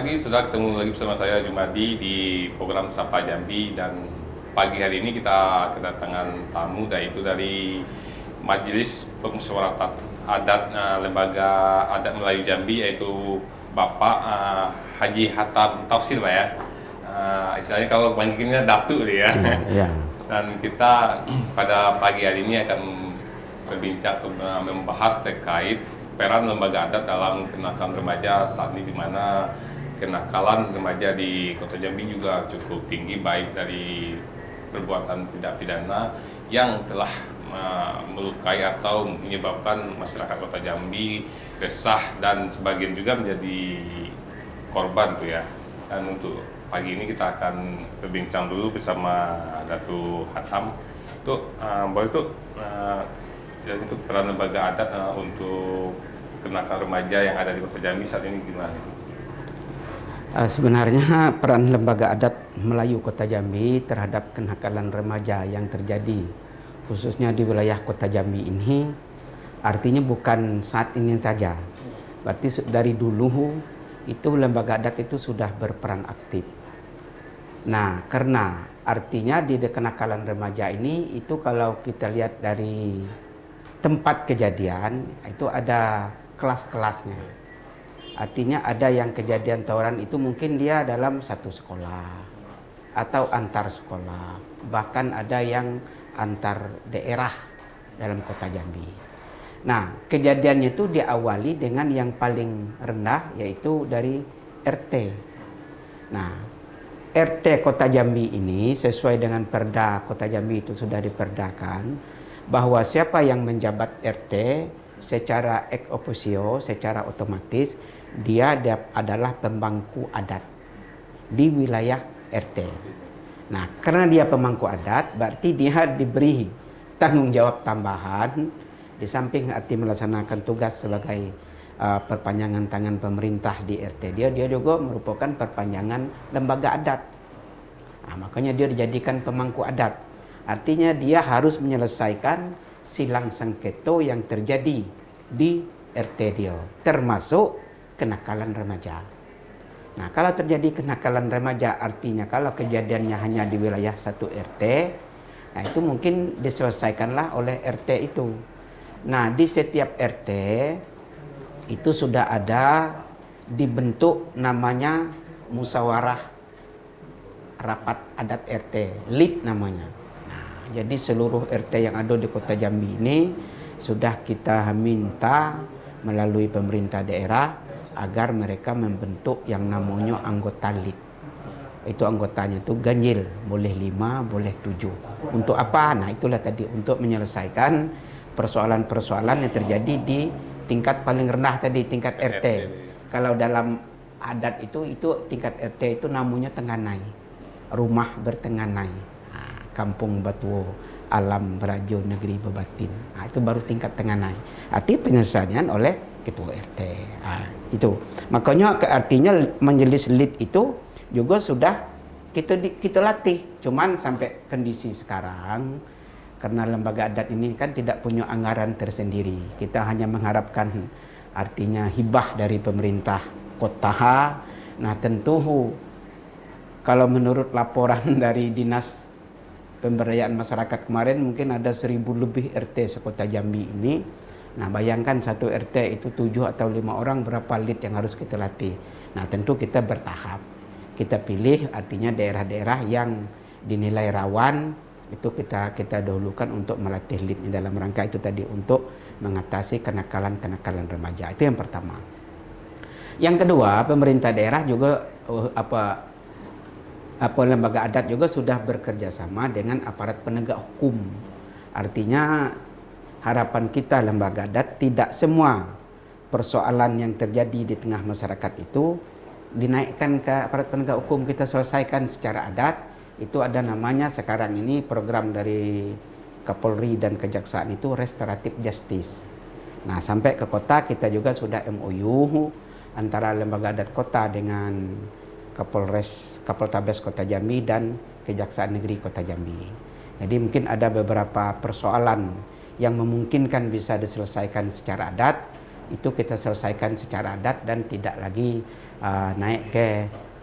pagi, sudah ketemu lagi bersama saya Jumadi di program Sapa Jambi, dan pagi hari ini kita kedatangan tamu yaitu dari Majelis Pemusyawaratan Adat Lembaga Adat Melayu Jambi, yaitu Bapak Haji Hatam Tafsir, Pak ya. Istilahnya kalau panggilnya Datuk ya. Ya. Dan kita pada pagi hari ini akan berbincang untuk membahas terkait peran lembaga adat dalam kenakalan remaja saat ini, di mana kenakalan remaja di Kota Jambi juga cukup tinggi, baik dari perbuatan tindak pidana yang telah melukai atau menyebabkan masyarakat Kota Jambi resah, dan sebagian juga menjadi korban tuh ya. Dan untuk pagi ini kita akan berbincang dulu bersama Datuk Hatam. Boleh tuh jadi untuk peran lembaga adat untuk kenakalan remaja yang ada di Kota Jambi saat ini gimana? Sebenarnya peran lembaga adat Melayu Kota Jambi terhadap kenakalan remaja yang terjadi khususnya di wilayah Kota Jambi ini artinya bukan saat ini saja. Berarti dari dulu itu lembaga adat itu sudah berperan aktif. Nah, karena artinya di kenakalan remaja ini itu kalau kita lihat dari tempat kejadian itu ada kelas-kelasnya. Artinya ada yang kejadian tawuran itu mungkin dia dalam satu sekolah atau antar sekolah, bahkan ada yang antar daerah dalam Kota Jambi. Nah, kejadiannya itu diawali dengan yang paling rendah, yaitu dari RT. Nah, RT Kota Jambi ini sesuai dengan Perda Kota Jambi itu sudah diperdakan bahwa siapa yang menjabat RT secara ex officio, secara otomatis dia adalah pemangku adat di wilayah RT. Nah, karena dia pemangku adat, berarti dia diberi tanggung jawab tambahan di samping arti melaksanakan tugas sebagai perpanjangan tangan pemerintah di RT. Dia juga merupakan perpanjangan lembaga adat. Nah, makanya dia dijadikan pemangku adat. Artinya dia harus menyelesaikan silang sengketa yang terjadi di RT dia, termasuk kenakalan remaja. Nah, kalau terjadi kenakalan remaja artinya kalau kejadiannya hanya di wilayah satu RT, nah itu mungkin diselesaikanlah oleh RT itu. Nah, di setiap RT itu sudah ada dibentuk namanya musyawarah rapat adat RT, LID namanya. Jadi seluruh RT yang ada di Kota Jambi ini sudah kita minta melalui pemerintah daerah agar mereka membentuk yang namanya anggota LID. Itu anggotanya itu ganjil, boleh 5, boleh 7. Untuk apa? Nah, itulah tadi untuk menyelesaikan persoalan-persoalan yang terjadi di tingkat paling rendah tadi, tingkat RT. Kalau dalam adat itu tingkat RT itu namanya tenganai, rumah bertenganai. Kampung Batuo, Alam Berajo Negeri Bebatin. Nah, itu baru tingkat tenganai. Arti penyelesaian oleh ketua RT. Itu. Makanya artinya majelis LID itu juga sudah kita latih. Cuman sampai kondisi sekarang karena lembaga adat ini kan tidak punya anggaran tersendiri. Kita hanya mengharapkan artinya hibah dari pemerintah kota. Nah, tentu kalau menurut laporan dari Dinas Pemberdayaan Masyarakat kemarin mungkin ada 1000 lebih RT sekota Jambi ini. Nah, bayangkan satu RT itu 7 atau 5 orang, berapa LID yang harus kita latih. Nah, tentu kita bertahap. Kita pilih artinya daerah-daerah yang dinilai rawan, itu kita dahulukan untuk melatih LID dalam rangka itu tadi untuk mengatasi kenakalan-kenakalan remaja. Itu yang pertama. Yang kedua, pemerintah daerah juga lembaga adat juga sudah bekerja sama dengan aparat penegak hukum. Artinya harapan kita lembaga adat tidak semua persoalan yang terjadi di tengah masyarakat itu dinaikkan ke aparat penegak hukum, kita selesaikan secara adat. Itu ada namanya sekarang ini program dari Kapolri dan Kejaksaan itu restoratif justice. Nah, sampai ke kota kita juga sudah MOU antara lembaga adat kota dengan Kapoltabes Kota Jambi dan Kejaksaan Negeri Kota Jambi. Jadi mungkin ada beberapa persoalan yang memungkinkan bisa diselesaikan secara adat. itu kita selesaikan secara adat dan tidak lagi naik ke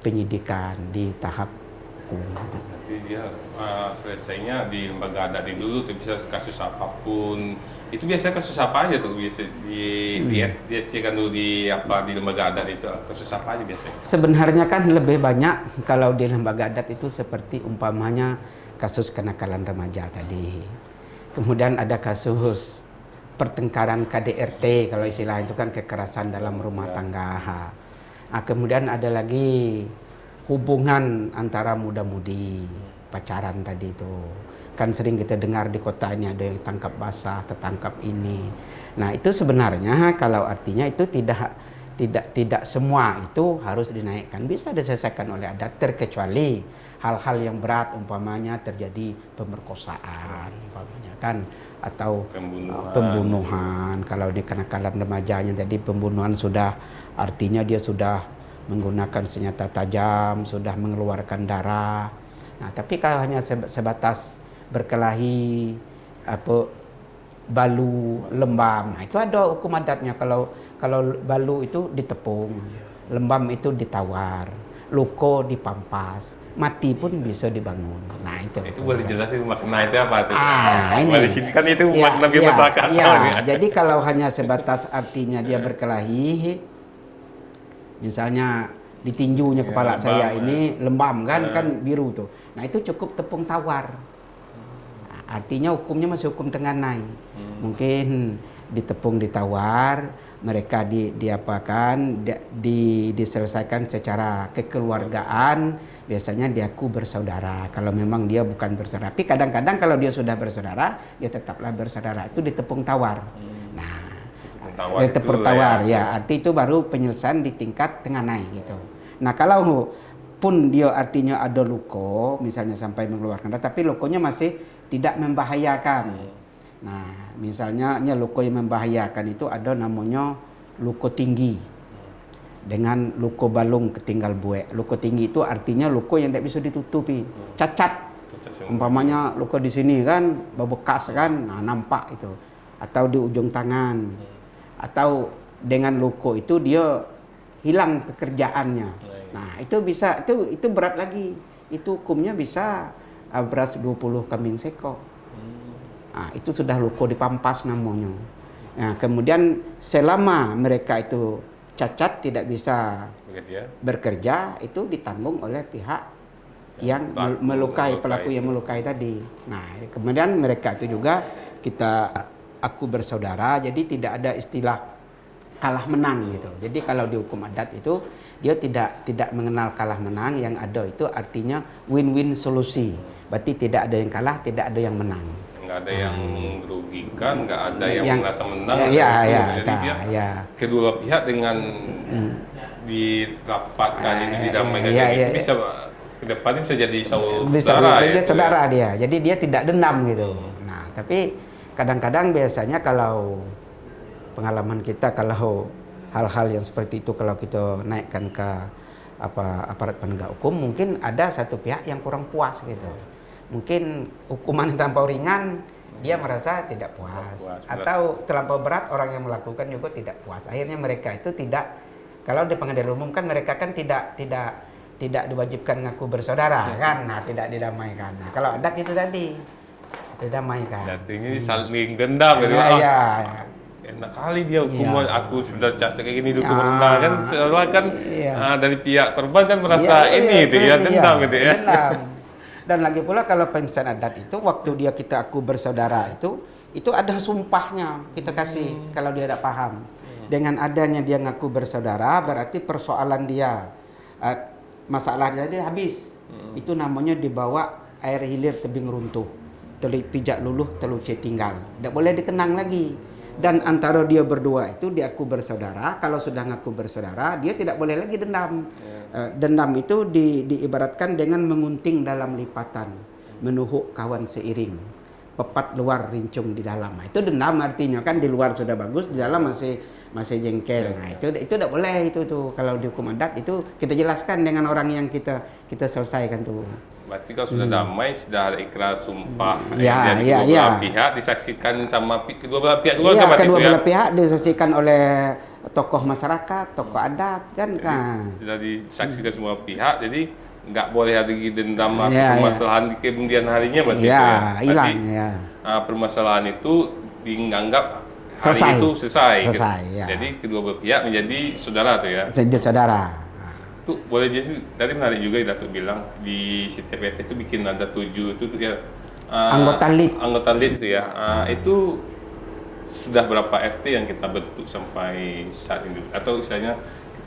penyidikan di tahap hukum. Nanti dia selesainya di lembaga adat dulu, tuh bisa kasus apapun. Itu biasanya kasus apa aja tuh biasa di SC kan dulu di lembaga adat itu kasus apa aja biasanya? Sebenarnya kan lebih banyak kalau di lembaga adat itu seperti umpamanya kasus kenakalan remaja tadi. Kemudian ada kasus pertengkaran KDRT, kalau istilah itu kan kekerasan dalam rumah tangga. Nah, kemudian ada lagi hubungan antara muda-mudi, pacaran tadi itu. Kan sering kita dengar di kota ini ada yang tangkap basah, tertangkap ini. Nah, itu sebenarnya kalau artinya itu tidak semua itu harus dinaikkan. Bisa diselesaikan oleh adat terkecuali hal-hal yang berat, umpamanya terjadi pemerkosaan, umpamanya kan, atau pembunuhan. Kalau di kenakalan remajanya tadi pembunuhan sudah artinya dia sudah menggunakan senjata tajam, sudah mengeluarkan darah. Nah, tapi kalau hanya sebatas berkelahi, balu, lembam, nah itu ada hukum adatnya. Kalau balu itu ditepung, lembam itu ditawar, luko dipampas, mati pun bisa dibangun. Nah itu boleh jelasin makna itu apa tuh? Ini di sini kan itu makna masyarakat. Jadi kalau hanya sebatas artinya dia berkelahi, misalnya ditinjunya kepala saya ini lembam kan biru tuh. Nah itu cukup tepung tawar. Nah, artinya hukumnya masih hukum tenganai. Mungkin ditepung ditawar, mereka diselesaikan secara kekeluargaan, biasanya diaku bersaudara. Kalau memang dia bukan bersaudara, tapi kadang-kadang kalau dia sudah bersaudara, dia tetaplah bersaudara. Itu ditepung tawar. Nah, tepung tawar ya, arti itu baru penyelesaian di tingkat tenganai gitu. Nah, kalau pun dia artinya ada luko, misalnya sampai mengeluarkan darah, tapi lukonya masih tidak membahayakan. Nah, misalnya luko yang membahayakan itu ada namanya luko tinggi dengan luko balung ketinggal buek. Luko tinggi itu artinya luko yang tidak bisa ditutupi, cacat. Umpamanya luko di sini kan bebekas kan, nah, nampak itu. Atau di ujung tangan. Atau dengan luko itu dia hilang pekerjaannya. Nah, itu bisa itu berat lagi. Itu hukumnya bisa berat 20 kambing sekok. Nah, itu sudah luko dipampas namanya. Nah, kemudian selama mereka itu cacat tidak bisa bekerja, itu ditanggung oleh pihak yang melukai, pelaku yang melukai tadi. Nah, kemudian mereka itu juga aku bersaudara, jadi tidak ada istilah kalah menang gitu. Jadi kalau di hukum adat itu dia tidak mengenal kalah menang, yang ada itu artinya win-win solusi. Berarti tidak ada yang kalah, tidak ada yang menang. Nggak ada yang merugikan, nggak ada yang merasa menang. Kedua pihak dengan dirapatkan ini didamaikan itu bisa kedepannya bisa jadi saudara. Dia saudara dia. Jadi dia tidak dendam gitu. Nah, tapi kadang-kadang biasanya kalau pengalaman kita, kalau hal-hal yang seperti itu kalau kita naikkan ke aparat penegak hukum, mungkin ada satu pihak yang kurang puas gitu. Mungkin hukuman yang terlampau ringan dia merasa tidak puas, atau terlampau berat orang yang melakukan juga tidak puas. Akhirnya mereka itu tidak, kalau di pengadilan umum kan mereka kan tidak diwajibkan ngaku bersaudara kan, nah tidak didamaikan. Nah, kalau adat itu tadi didamaikan. Ini saling dendam gitu. Enak kali dia hukuman aku sudah cacat kayak gini hukuman kan seolah kan dari pihak korban kan merasa dendam gitu ya. Dendam. Dan lagi pula kalau pensiun adat itu waktu kita aku bersaudara itu ada sumpahnya kita kasih kalau dia tidak paham. Dengan adanya dia ngaku bersaudara berarti persoalan dia masalah dia habis. Itu namanya dibawa air hilir tebing runtuh. Telu pijak luluh telu tinggal. Tidak boleh dikenang lagi. Dan antara dia berdua itu diaku bersaudara. Kalau sudah ngaku bersaudara, dia tidak boleh lagi dendam. Dendam itu diibaratkan dengan mengunting dalam lipatan, menuhuk kawan seiring, pepat luar rincung di dalam. Nah, itu dendam artinya kan, di luar sudah bagus, di dalam masih jengkel. Nah, itu tidak boleh itu tuh. Kalau di hukum adat itu kita jelaskan dengan orang yang kita selesaikan tuh. Berarti kalau sudah damai, sudah ada ikrar sumpah Ya, dari ya, kedua ya. belah pihak, disaksikan sama kedua belah pihak juga Iya, kan, berarti kedua itu ya? belah pihak disaksikan oleh tokoh masyarakat, tokoh adat kan. Sudah disaksikan semua pihak, jadi nggak boleh ada dendam atau Ya, permasalahan di kemudian harinya berarti Ya, itu ya? hilang Berarti, ya. permasalahan itu dianggap hari Selesai. itu selesai. Selesai, gitu. ya. Jadi kedua belah pihak menjadi saudara tuh ya. Jadi saudara. Itu boleh jadi tadi menarik juga ya Datuk bilang di setiap RT itu bikin ada 7 itu tuh ya Anggota lead. anggota lead itu ya. Itu sudah berapa RT yang kita bentuk sampai saat ini atau istilahnya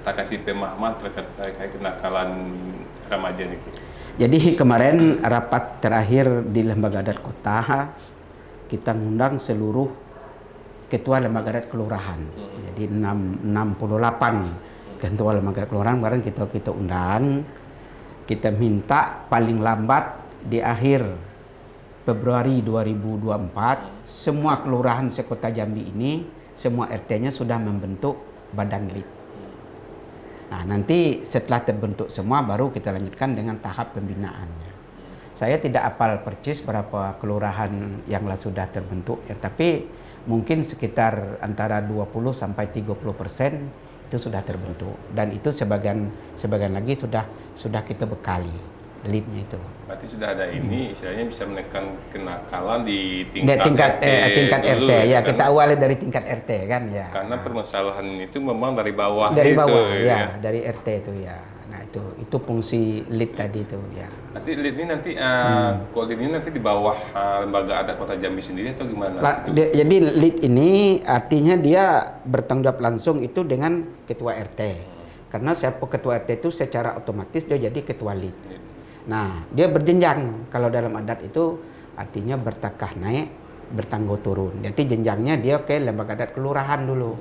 kita kasih pemahaman terkait kenakalan remaja itu. Jadi kemarin rapat terakhir di Lembaga Adat Kota, kita ngundang seluruh ketua lembaga adat kelurahan. Jadi 68 ketua lembaga adat kelurahan kemarin kita undang. Kita minta paling lambat di akhir Februari 2024 semua kelurahan sekota Jambi ini, semua RT-nya sudah membentuk badan lead. Nah, nanti setelah terbentuk semua baru kita lanjutkan dengan tahap pembinaannya. Saya tidak apal percis berapa kelurahan yang sudah terbentuk, ya, tapi mungkin sekitar antara 20 sampai 30% itu sudah terbentuk, dan itu sebagian lagi sudah kita bekali leadnya itu. Berarti sudah ada ini istilahnya bisa menekan kenakalan di tingkat tingkat dulu, RT ya, kan? kita awali dari tingkat RT kan ya. Karena permasalahan itu memang dari bawah Dari itu, bawah ya, dari RT itu ya. Nah, itu fungsi lead tadi itu ya. Nanti lead ini nanti lead ini nanti di bawah lembaga adat Kota Jambi sendiri atau gimana? Jadi lead ini artinya dia bertanggung jawab langsung itu dengan ketua RT. Karena siapa ketua RT itu secara otomatis dia jadi ketua lead. Nah, dia berjenjang. Kalau dalam adat itu artinya bertakah naik, bertangguh turun. Jadi jenjangnya dia ke lembaga adat kelurahan dulu.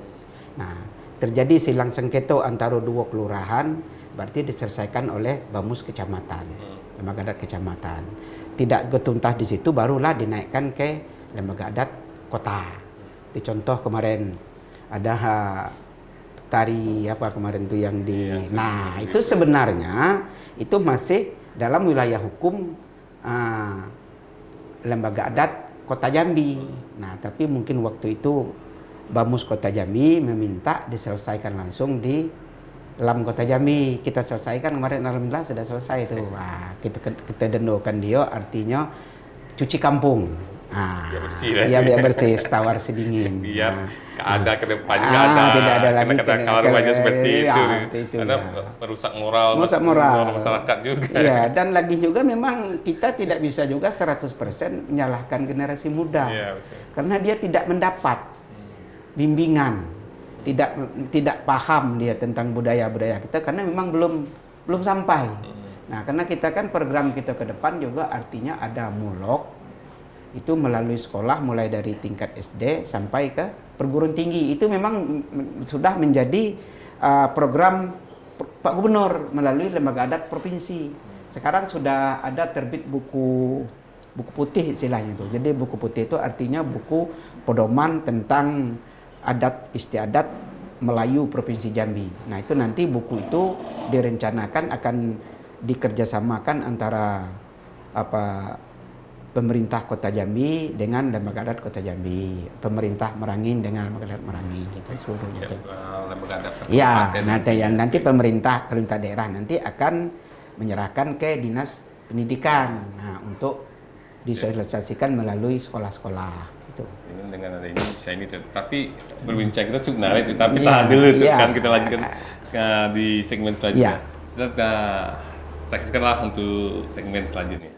Nah, terjadi silang sengketa antara dua kelurahan, berarti diselesaikan oleh Bamus kecamatan, lembaga adat kecamatan. Tidak ketuntas di situ, barulah dinaikkan ke lembaga adat kota. Itu contoh kemarin ada tari apa kemarin itu yang di. Nah, itu sebenarnya itu masih dalam wilayah hukum lembaga adat Kota Jambi. Nah, tapi mungkin waktu itu Bamus Kota Jambi meminta diselesaikan langsung di Lam Kota Jambi. Kita selesaikan kemarin, alhamdulillah sudah selesai itu. Nah, kita dendokan dia artinya cuci kampung. Biar bersih lah. Iya, biar bersih, tawar sedingin. Biar ada ke depannya ada. Tidak ada lagi Kalau remaja seperti itu. Karena ya. merusak moral masyarakat juga. Iya, dan lagi juga memang kita tidak bisa juga 100% menyalahkan generasi muda. Iya, betul. Karena dia tidak mendapat bimbingan, tidak paham dia tentang budaya-budaya kita karena memang belum sampai. Nah, karena kita kan program kita ke depan juga artinya ada mulok itu melalui sekolah mulai dari tingkat SD sampai ke perguruan tinggi. Itu memang sudah menjadi program Pak Gubernur melalui lembaga adat provinsi. Sekarang sudah ada terbit buku putih istilahnya itu. Jadi buku putih itu artinya buku pedoman tentang adat istiadat Melayu Provinsi Jambi. Nah, itu nanti buku itu direncanakan akan dikerjasamakan antara pemerintah Kota Jambi dengan lembaga adat Kota Jambi, pemerintah Merangin dengan lembaga adat Merangin, itu seluruh itu. Ya, nanti pemerintah daerah nanti akan menyerahkan ke dinas pendidikan, untuk disosialisasikan melalui sekolah-sekolah. Itu. Dengan ada ini, saya ini, tapi berbincang kita cukup menarik, tapi tahan dulu, kan kita lanjutkan di segmen selanjutnya. Kita saksikanlah untuk segmen selanjutnya.